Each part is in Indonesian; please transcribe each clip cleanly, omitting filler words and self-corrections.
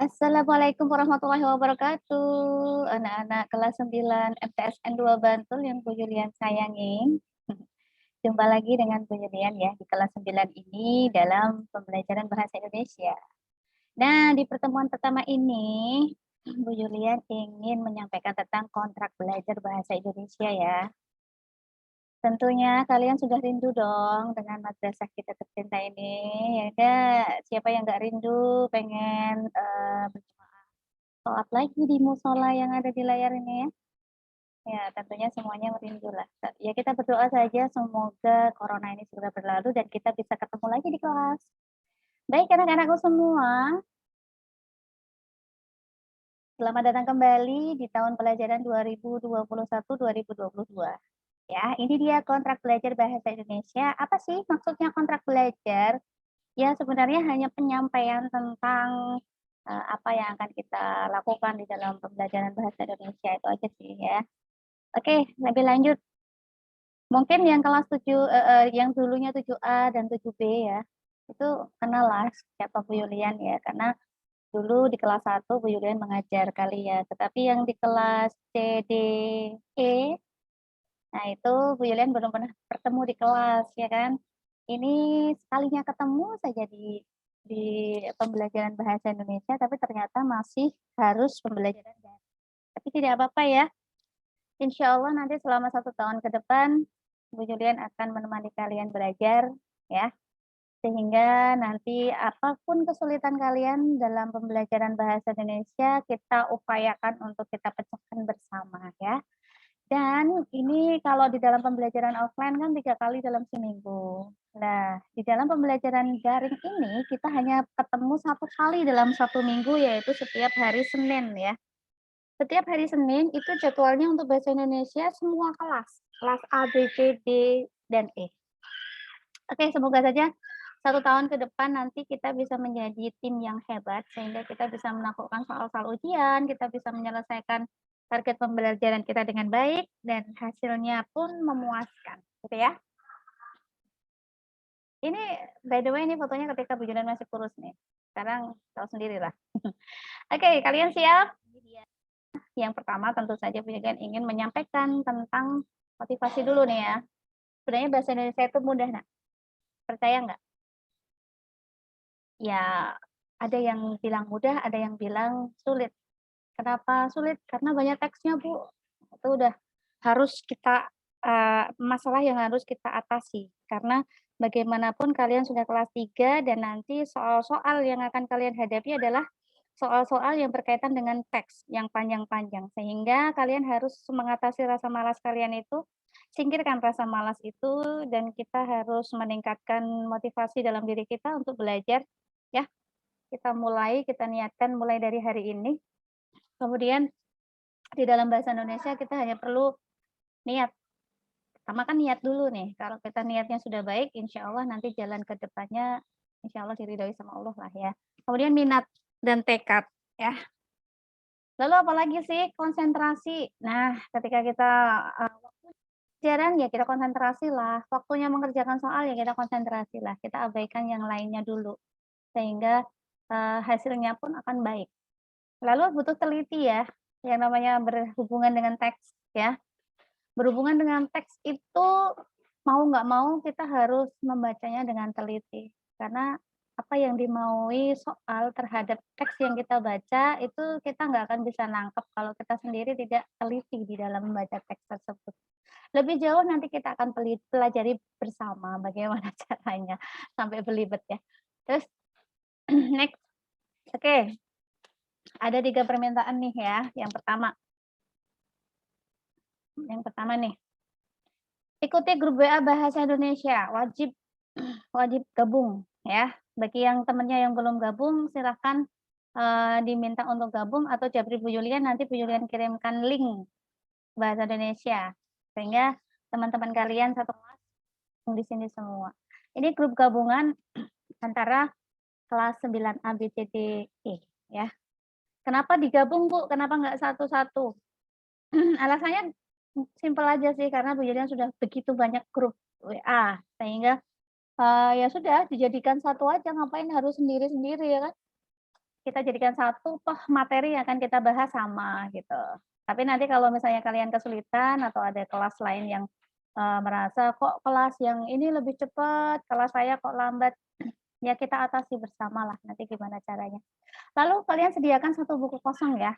Assalamualaikum warahmatullahi wabarakatuh. Anak-anak kelas 9 MTSN 2 Bantul yang Bu Yulian sayangi. Jumpa lagi dengan Bu Yulian ya di kelas 9 ini dalam pembelajaran bahasa Indonesia. Nah, di pertemuan pertama ini Bu Yulian ingin menyampaikan tentang kontrak belajar bahasa Indonesia ya. Tentunya kalian sudah rindu dong dengan madrasah kita tercinta ini, ya enggak? Siapa yang nggak rindu pengen berjemaah sholat lagi di musola yang ada di layar ini ya? Ya, tentunya semuanya merindulah. Ya kita berdoa saja semoga corona ini segera berlalu dan kita bisa ketemu lagi di kelas. Baik anak-anakku semua, selamat datang kembali di tahun pelajaran 2021-2022. Ya, ini dia kontrak belajar bahasa Indonesia. Apa sih maksudnya kontrak belajar? Ya, sebenarnya hanya penyampaian tentang apa yang akan kita lakukan di dalam pembelajaran bahasa Indonesia itu aja sih ya. Oke, lebih lanjut. Mungkin yang kelas 7 yang dulunya 7A dan 7B ya, itu kenal lah siapa Bu Yulian ya, karena dulu di kelas 1 Bu Yulian mengajar kali ya, tetapi yang di kelas C, D, E, nah itu Bu Yulian belum pernah bertemu di kelas ya kan. Ini sekalinya ketemu saja di pembelajaran bahasa Indonesia, tapi ternyata masih harus pembelajaran daring. Tapi tidak apa-apa ya, insya Allah nanti selama 1 tahun ke depan, Bu Julian akan menemani kalian belajar, ya. Sehingga nanti apapun kesulitan kalian dalam pembelajaran bahasa Indonesia, kita upayakan untuk kita pecahkan bersama, ya. Dan ini kalau di dalam pembelajaran offline kan 3 kali dalam seminggu. Nah, di dalam pembelajaran daring ini kita hanya ketemu 1 kali dalam 1 minggu, yaitu setiap hari Senin, ya. Setiap hari Senin itu jadwalnya untuk bahasa Indonesia semua kelas, kelas A, B, C, D, dan E. Oke, semoga saja 1 tahun ke depan nanti kita bisa menjadi tim yang hebat, sehingga kita bisa melakukan soal-soal ujian, kita bisa menyelesaikan target pembelajaran kita dengan baik, dan hasilnya pun memuaskan, gitu ya. Ini, by the way, ini fotonya ketika Bu Julian masih kurus nih. Sekarang tahu sendirilah. Oke, kalian siap? Yang pertama tentu saja Bu Julian ingin menyampaikan tentang motivasi dulu nih ya. Sebenarnya bahasa Indonesia itu mudah, Nak. Percaya nggak? Ya, ada yang bilang mudah, ada yang bilang sulit. Kenapa sulit? Karena banyak teksnya, Bu. Itu udah harus kita masalah yang harus kita atasi. Karena bagaimanapun kalian sudah kelas 3 dan nanti soal-soal yang akan kalian hadapi adalah soal-soal yang berkaitan dengan teks yang panjang-panjang. Sehingga kalian harus mengatasi rasa malas kalian itu, singkirkan rasa malas itu dan kita harus meningkatkan motivasi dalam diri kita untuk belajar ya. Kita niatkan mulai dari hari ini. Kemudian di dalam bahasa Indonesia kita hanya perlu niat. Pertama kan niat dulu nih, kalau kita niatnya sudah baik, insya Allah nanti jalan ke depannya, insya Allah diridhoi sama Allah lah ya. Kemudian minat dan tekad ya. Lalu apalagi sih? Konsentrasi. Nah, ketika kita waktu pelajaran ya kita konsentrasi lah, waktunya mengerjakan soal ya kita konsentrasi lah, kita abaikan yang lainnya dulu, sehingga hasilnya pun akan baik. Lalu butuh teliti ya, yang namanya berhubungan dengan teks ya. Berhubungan dengan teks itu mau nggak mau kita harus membacanya dengan teliti. Karena apa yang dimaui soal terhadap teks yang kita baca itu kita nggak akan bisa nangkep kalau kita sendiri tidak teliti di dalam membaca teks tersebut. Lebih jauh nanti kita akan pelajari bersama bagaimana caranya sampai belibet ya. Terus next, oke. Ada 3 permintaan nih ya. Yang pertama nih, ikuti grup WA Bahasa Indonesia, wajib wajib gabung ya. Bagi yang temennya yang belum gabung silahkan diminta untuk gabung atau japri Bu Yulian, nanti Bu Yulian kirimkan link Bahasa Indonesia, sehingga teman-teman kalian satu kelas di sini semua. Ini grup gabungan antara kelas 9 A, B, C, D, E ya. Kenapa digabung Bu? Kenapa nggak satu-satu? Alasannya simpel aja sih, karena Bu Julian sudah begitu banyak grup WA, sehingga ya sudah dijadikan satu aja, ngapain harus sendiri-sendiri ya kan? kita jadikan satu, toh materi yang akan kita bahas sama gitu. Tapi nanti kalau misalnya kalian kesulitan atau ada kelas lain yang merasa kok kelas yang ini lebih cepat, kelas saya kok lambat, ya kita atasi bersama lah nanti gimana caranya. Lalu kalian sediakan satu buku kosong ya.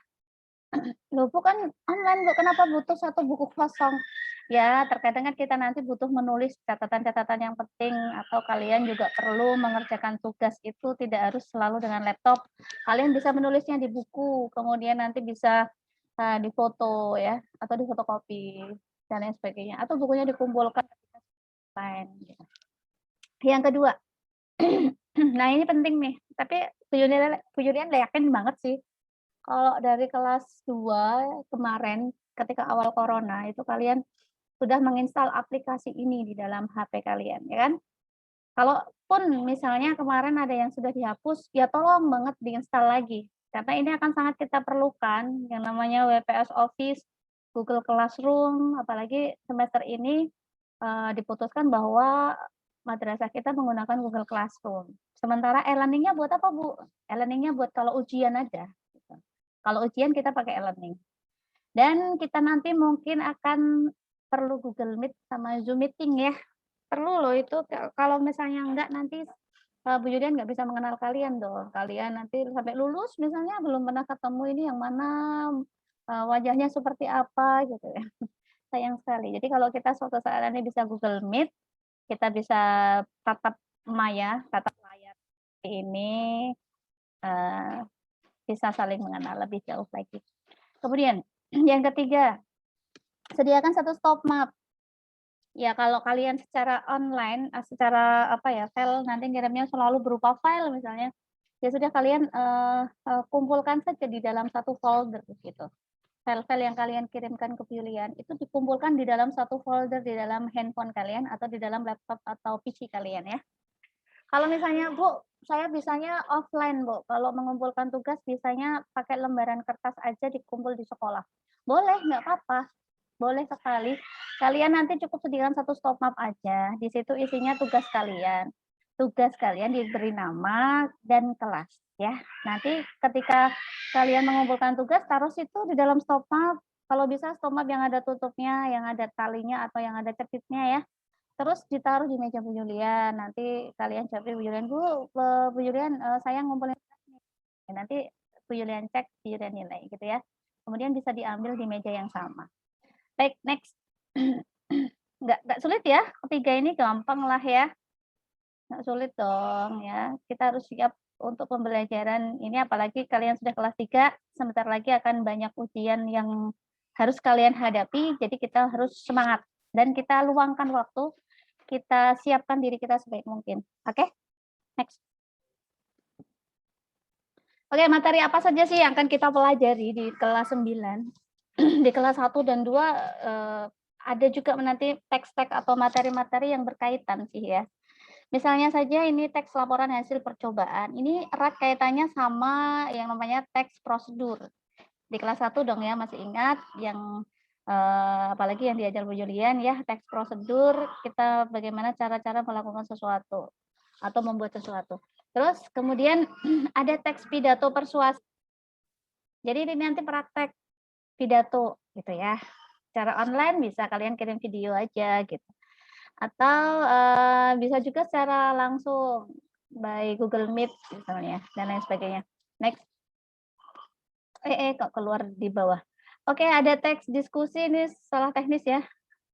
Loh, Bu kan online, Bu, kenapa butuh satu buku kosong? Ya, terkadang kan kita nanti butuh menulis catatan-catatan yang penting atau kalian juga perlu mengerjakan tugas itu tidak harus selalu dengan laptop. Kalian bisa menulisnya di buku, kemudian nanti bisa difoto ya, atau difotokopi dan lain sebagainya. Atau bukunya dikumpulkan online. Gitu. Yang kedua, nah ini penting nih, tapi Bu Julian yakin banget sih kalau dari kelas 2 kemarin ketika awal corona itu kalian sudah menginstal aplikasi ini di dalam HP kalian, ya kan? Kalaupun misalnya kemarin ada yang sudah dihapus, ya tolong banget diinstal lagi. Karena ini akan sangat kita perlukan yang namanya WPS Office, Google Classroom, apalagi semester ini diputuskan bahwa madrasah kita menggunakan Google Classroom. Sementara e-learning-nya buat apa, Bu? E-learning-nya buat kalau ujian aja. Gitu. Kalau ujian kita pakai e-learning. Dan kita nanti mungkin akan perlu Google Meet sama Zoom meeting ya. Perlu loh itu, kalau misalnya enggak nanti Bu Julian nggak bisa mengenal kalian dong. Kalian nanti sampai lulus misalnya belum pernah ketemu ini yang mana, wajahnya seperti apa gitu ya. Sayang sekali. Jadi kalau kita suatu saat nanti bisa Google Meet, kita bisa tatap tatap layar ini, bisa saling mengenal lebih jauh lagi. Kemudian yang ketiga, sediakan satu stop map. Ya kalau kalian secara online, secara file nanti ngirimnya selalu berupa file misalnya, ya sudah kalian kumpulkan saja di dalam satu folder gitu. File-file yang kalian kirimkan ke Julian itu dikumpulkan di dalam satu folder di dalam handphone kalian atau di dalam laptop atau PC kalian ya. Kalau misalnya Bu, saya bisanya offline Bu. Kalau mengumpulkan tugas bisanya pakai lembaran kertas aja dikumpul di sekolah. Boleh, nggak apa-apa. Boleh sekali. Kalian nanti cukup sediakan satu stop map aja. Di situ isinya tugas kalian. Tugas kalian diberi nama dan kelas ya. Nanti ketika kalian mengumpulkan tugas taruh situ di dalam stop map. Kalau bisa stop map yang ada tutupnya, yang ada talinya atau yang ada ceritnya ya. Terus ditaruh di meja Bu Julian. Nanti kalian jawab Bu Julian, Bu Julian saya ngumpulin nanti Bu Julian cek, Bu Julian nilai gitu ya. Kemudian bisa diambil di meja yang sama. Baik, next. Nggak sulit ya, ketiga ini gampang lah ya. Nggak sulit dong ya. Kita harus siap untuk pembelajaran ini, apalagi kalian sudah kelas 3, sebentar lagi akan banyak ujian yang harus kalian hadapi, jadi kita harus semangat. Dan kita luangkan waktu, kita siapkan diri kita sebaik mungkin. Oke, next. Oke, materi apa saja sih yang akan kita pelajari di kelas 9? Di kelas 1 dan 2 ada juga nanti teks-teks atau materi-materi yang berkaitan sih ya. Misalnya saja ini teks laporan hasil percobaan. Ini erat kaitannya sama yang namanya teks prosedur. Di kelas 1 dong ya, masih ingat yang apalagi yang diajar Bu Julian ya, teks prosedur, kita bagaimana cara-cara melakukan sesuatu atau membuat sesuatu. Terus kemudian ada teks pidato persuasi. Jadi ini nanti praktek pidato gitu ya. Secara online bisa kalian kirim video aja gitu. Atau bisa juga secara langsung by Google Meet misalnya dan lain sebagainya. Next. Kok keluar di bawah. Oke, ada teks diskusi, ini salah teknis ya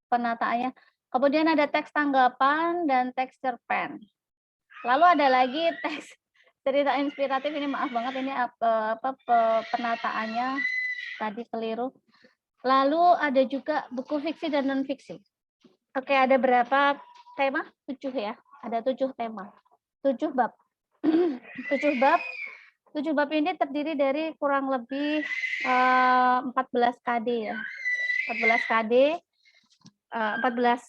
penataannya. Kemudian ada teks tanggapan dan teks cerpen. Lalu ada lagi teks cerita inspiratif, ini maaf banget ini penataannya tadi keliru. Lalu ada juga buku fiksi dan non fiksi. Oke, ada berapa tema? 7 ya. Ada 7 tema. 7 bab. 7 bab. 7 bab ini terdiri dari kurang lebih 14 KD ya. 14 KD. 14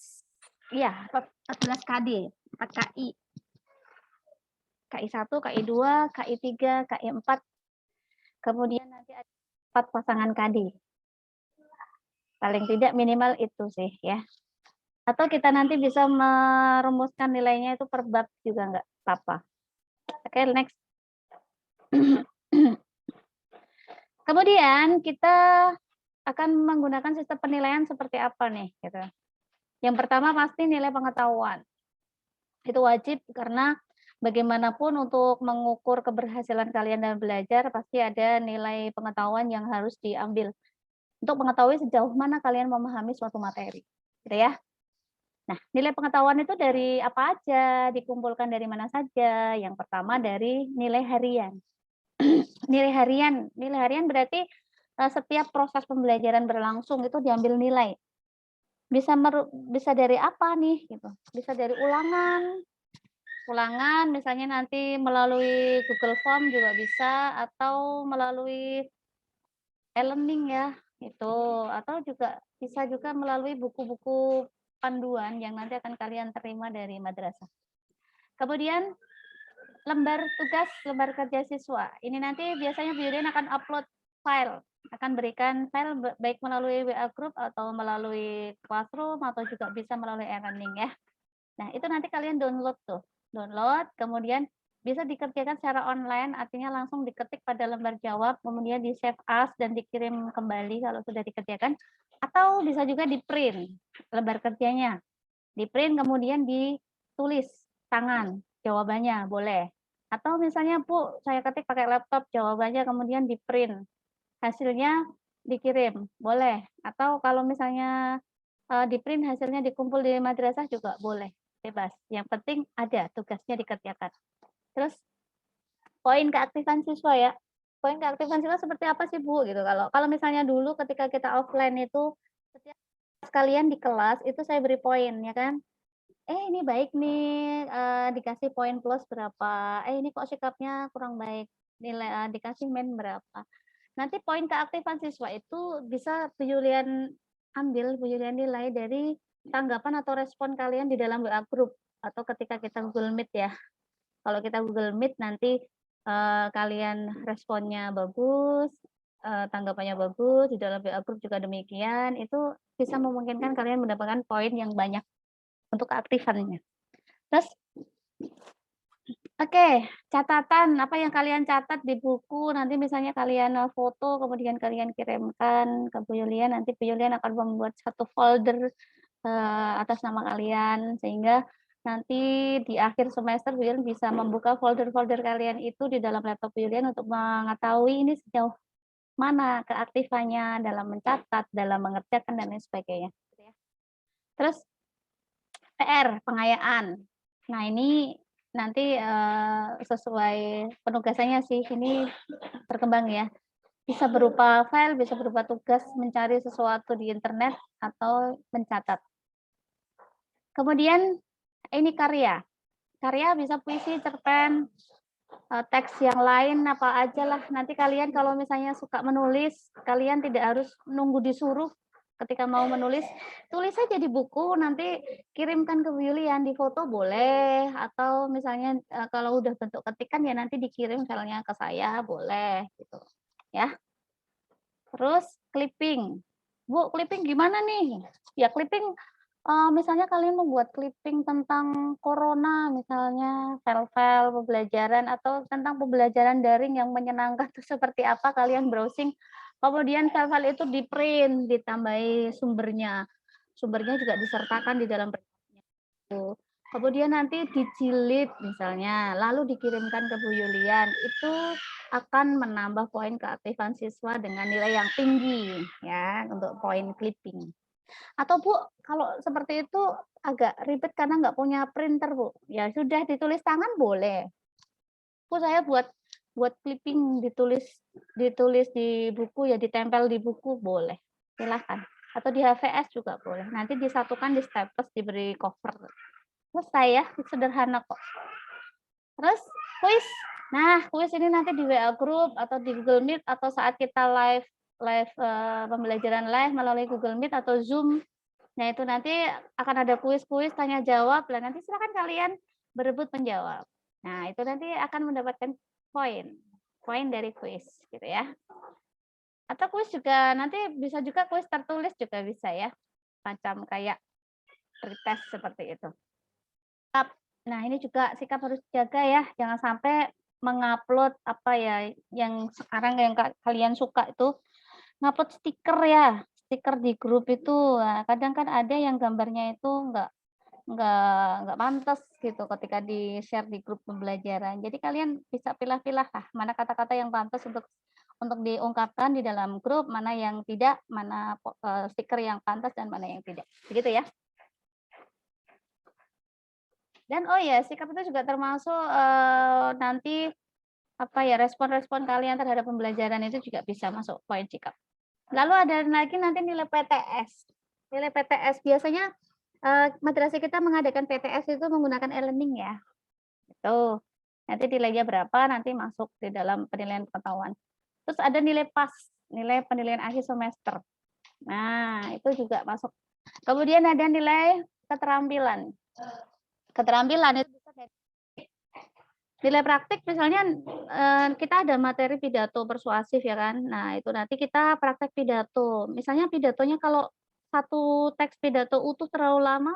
KD, 4 KI. KI 1, KI 2, KI 3, KI 4. Kemudian nanti ada 4 pasangan KD. Paling tidak minimal itu sih ya. Atau kita nanti bisa merumuskan nilainya itu per bab juga nggak apa-apa. Oke, next. Kemudian kita akan menggunakan sistem penilaian seperti apa nih, gitu. Yang pertama pasti nilai pengetahuan. Itu wajib karena bagaimanapun untuk mengukur keberhasilan kalian dalam belajar pasti ada nilai pengetahuan yang harus diambil untuk mengetahui sejauh mana kalian memahami suatu materi, gitu ya. Nah, nilai pengetahuan itu dari apa aja, dikumpulkan dari mana saja. Yang pertama dari nilai harian. Nilai harian berarti setiap proses pembelajaran berlangsung itu diambil nilai. Bisa dari apa nih gitu. Bisa dari ulangan misalnya nanti melalui Google Form juga bisa atau melalui e-learning ya itu atau juga bisa juga melalui buku-buku panduan yang nanti akan kalian terima dari madrasah. Kemudian lembar tugas, lembar kerja siswa. Ini nanti biasanya Bu Yudin akan upload file, akan berikan file baik melalui WA group atau melalui Classroom atau juga bisa melalui e-learning ya. Nah, itu nanti kalian download tuh. Download, kemudian bisa dikerjakan secara online, artinya langsung diketik pada lembar jawab, kemudian di save as dan dikirim kembali kalau sudah dikerjakan. Atau bisa juga di print lembar kerjanya. Di print kemudian ditulis tangan jawabannya, boleh. Atau misalnya, Bu, saya ketik pakai laptop jawabannya kemudian di print. Hasilnya dikirim, boleh. Atau kalau misalnya di print hasilnya dikumpul di madrasah juga boleh, bebas. Yang penting ada tugasnya dikerjakan. Terus poin keaktifan siswa ya. Poin keaktifan siswa seperti apa sih Bu gitu. Kalau misalnya dulu ketika kita offline itu setiap kalian di kelas itu saya beri poin ya kan. Ini baik nih dikasih poin plus berapa. Ini kok sikapnya kurang baik. Nilai dikasih min berapa. Nanti poin keaktifan siswa itu bisa Bu Yulian ambil, Bu Yulian nilai dari tanggapan atau respon kalian di dalam WA group atau ketika kita Google Meet ya. Kalau kita Google Meet nanti kalian responnya bagus, tanggapannya bagus, di dalam WA group juga demikian, itu bisa memungkinkan kalian mendapatkan poin yang banyak untuk keaktifannya. Terus Oke, catatan apa yang kalian catat di buku nanti misalnya kalian foto kemudian kalian kirimkan ke Bu Yulian, nanti Bu Yulian akan membuat satu folder atas nama kalian sehingga nanti di akhir semester Bu Yulian bisa membuka folder-folder kalian itu di dalam laptop Bu Yulian untuk mengetahui ini sejauh mana keaktifannya dalam mencatat, dalam mengerjakan dan lain sebagainya. Terus PR pengayaan. Nah ini nanti sesuai penugasannya sih ini berkembang ya. Bisa berupa file, bisa berupa tugas mencari sesuatu di internet atau mencatat. Kemudian ini karya. Karya bisa puisi, cerpen, teks yang lain apa aja lah. Nanti kalian kalau misalnya suka menulis, kalian tidak harus nunggu disuruh ketika mau menulis, tulis saja di buku, nanti kirimkan ke Bu Yulian, di foto boleh, atau misalnya kalau udah bentuk ketikan ya nanti dikirim filenya ke saya, boleh gitu ya. Terus clipping. Bu, clipping gimana nih? Ya clipping misalnya kalian membuat clipping tentang corona, misalnya file-file pembelajaran atau tentang pembelajaran daring yang menyenangkan itu seperti apa, kalian browsing, kemudian file-file itu di-print, ditambahi sumbernya. Sumbernya juga disertakan di dalam itu. Kemudian nanti dijilid misalnya, lalu dikirimkan ke Bu Yulian. Itu akan menambah poin keaktifan siswa dengan nilai yang tinggi ya untuk poin clipping. Atau Bu, kalau seperti itu agak ribet karena nggak punya printer Bu. Ya sudah ditulis tangan boleh. Bu saya buat clipping ditulis di buku ya ditempel di buku boleh. Silahkan. Atau di HVS juga boleh. Nanti disatukan di staples diberi cover. Selesai ya, sederhana kok. Terus kuis. Nah, kuis ini nanti di WA group atau di Google Meet atau saat kita live pembelajaran live melalui Google Meet atau Zoom. Nah, itu nanti akan ada kuis-kuis tanya jawab. Dan nanti silakan kalian berebut menjawab. Nah, itu nanti akan mendapatkan poin dari kuis gitu ya. Atau kuis juga nanti bisa juga kuis tertulis juga bisa ya. Macam kayak pretest seperti itu. Nah, ini juga sikap harus dijaga ya, jangan sampai mengupload apa ya, yang sekarang yang kalian suka itu, ngupload stiker ya, stiker di grup itu. Nah, kadang kan ada yang gambarnya itu nggak pantas gitu ketika di-share di grup pembelajaran. Jadi kalian bisa pilah-pilah lah, mana kata-kata yang pantas untuk diungkapkan di dalam grup, mana yang tidak, mana stiker yang pantas dan mana yang tidak. Begitu ya. Dan oh ya, sikap itu juga termasuk nanti apa ya, respon-respon kalian terhadap pembelajaran itu juga bisa masuk poin sikap. Lalu ada lagi nanti nilai PTS. Nilai PTS biasanya madrasah kita mengadakan PTS itu menggunakan e-learning ya. Itu. Nanti nilainya berapa nanti masuk di dalam penilaian pengetahuan. Terus ada nilai PAS, nilai penilaian akhir semester. Nah, itu juga masuk. Kemudian ada nilai keterampilan. Keterampilan itu bisa dari nilai praktik, misalnya kita ada materi pidato persuasif ya kan. Nah, itu nanti kita praktek pidato. Misalnya pidatonya kalau satu teks pidato utuh terlalu lama,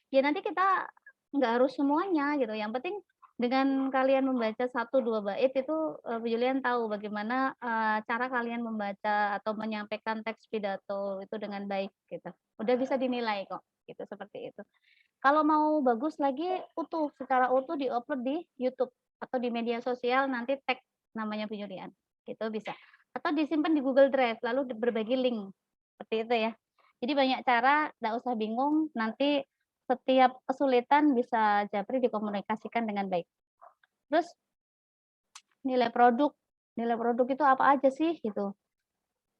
ya nanti kita nggak harus semuanya gitu. Yang penting dengan kalian membaca 1-2 bait itu Bu Julian tahu bagaimana cara kalian membaca atau menyampaikan teks pidato itu dengan baik gitu. Udah bisa dinilai kok gitu, seperti itu. Kalau mau bagus lagi utuh, secara utuh di-upload di YouTube atau di media sosial, nanti tag namanya Bu Julian, gitu bisa. Atau disimpan di Google Drive lalu berbagi link, seperti itu ya. Jadi banyak cara, nggak usah bingung, nanti setiap kesulitan bisa Japri dikomunikasikan dengan baik. Terus nilai produk itu apa aja sih gitu.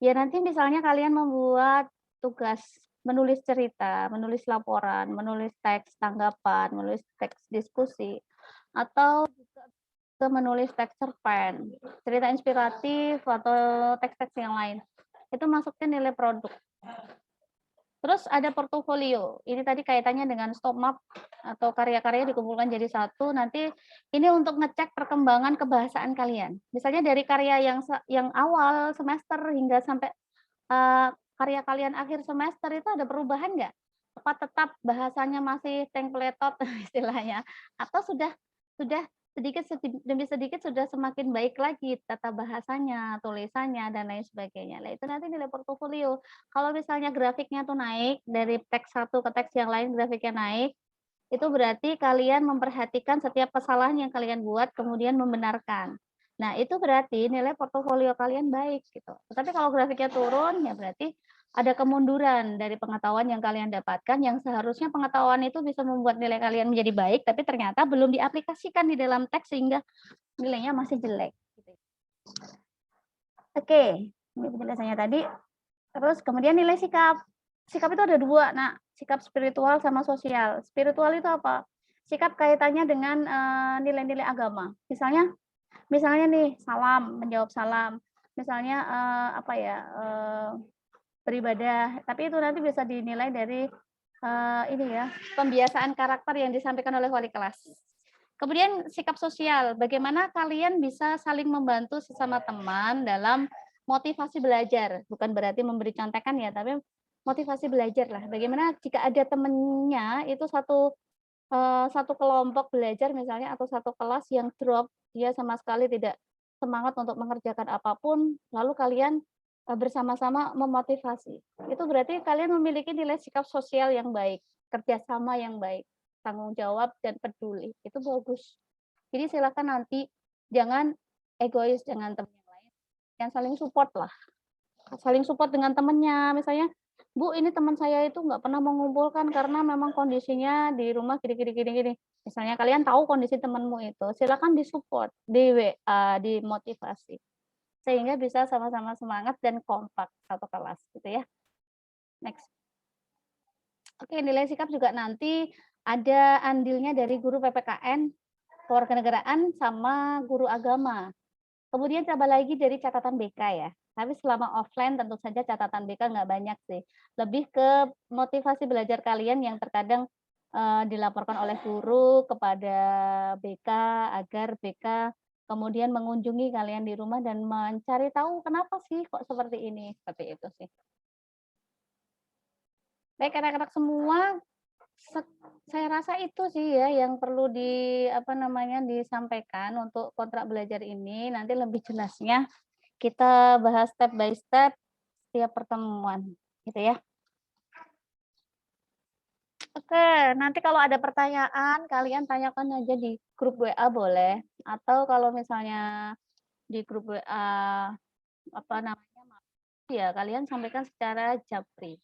Ya nanti misalnya kalian membuat tugas menulis cerita, menulis laporan, menulis teks tanggapan, menulis teks diskusi, atau juga menulis teks cerpen, cerita inspiratif atau teks-teks yang lain. Itu masuknya nilai produk. Terus ada portofolio. Ini tadi kaitannya dengan stop map atau karya-karya dikumpulkan jadi satu. Nanti ini untuk ngecek perkembangan kebahasaan kalian. Misalnya dari karya yang awal semester hingga sampai karya kalian akhir semester itu ada perubahan nggak? Apa tetap bahasanya masih tengpletot istilahnya? Atau sudah sedikit demi sedikit sudah semakin baik lagi tata bahasanya, tulisannya, dan lain sebagainya. Nah, itu nanti nilai portofolio. Kalau misalnya grafiknya tuh naik, dari teks satu ke teks yang lain grafiknya naik, itu berarti kalian memperhatikan setiap kesalahan yang kalian buat, kemudian membenarkan. Nah, itu berarti nilai portofolio kalian baik gitu. Tapi kalau grafiknya turun, ya berarti ada kemunduran dari pengetahuan yang kalian dapatkan, yang seharusnya pengetahuan itu bisa membuat nilai kalian menjadi baik, tapi ternyata belum diaplikasikan di dalam teks sehingga nilainya masih jelek. Oke, ini penjelasannya tadi. Terus kemudian nilai sikap. Sikap itu ada dua, nah sikap spiritual sama sosial. Spiritual itu apa? Sikap kaitannya dengan nilai-nilai agama. Misalnya nih salam, menjawab salam. Misalnya apa ya, beribadah. Tapi itu nanti bisa dinilai dari ini ya, pembiasaan karakter yang disampaikan oleh wali kelas. Kemudian sikap sosial, bagaimana kalian bisa saling membantu sesama teman dalam motivasi belajar. Bukan berarti memberi contekan ya, tapi motivasi belajar lah. Bagaimana jika ada temennya itu satu kelompok belajar misalnya atau satu kelas yang drop, dia sama sekali tidak semangat untuk mengerjakan apapun, lalu kalian bersama-sama memotivasi. Itu berarti kalian memiliki nilai sikap sosial yang baik, kerjasama yang baik, tanggung jawab dan peduli. Itu bagus. Jadi silakan nanti jangan egois dengan teman yang lain, yang saling support lah. Saling support dengan temannya, misalnya, Bu, ini teman saya itu nggak pernah mengumpulkan karena memang kondisinya di rumah gini. Misalnya kalian tahu kondisi temanmu itu, silakan disupport, di WA, dimotivasi. Sehingga bisa sama-sama semangat dan kompak satu kelas gitu ya. Next. Oke, nilai sikap juga nanti ada andilnya dari guru PPKN, kewarganegaraan sama guru agama. Kemudian tambah lagi dari catatan BK ya. Tapi selama offline tentu saja catatan BK nggak banyak sih. Lebih ke motivasi belajar kalian yang terkadang dilaporkan oleh guru kepada BK agar BK kemudian mengunjungi kalian di rumah dan mencari tahu kenapa sih kok seperti ini. Seperti itu sih. Baik anak-anak semua, Sek saya rasa itu sih ya yang perlu apa namanya, disampaikan untuk kontrak belajar ini, nanti lebih jelasnya kita bahas step by step setiap pertemuan, gitu ya. Oke, nanti kalau ada pertanyaan kalian tanyakan aja di grup WA boleh, atau kalau misalnya di grup WA, apa namanya, ya kalian sampaikan secara japri,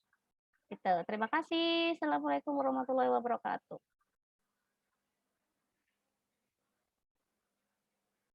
gitu. Terima kasih. Assalamualaikum warahmatullahi wabarakatuh.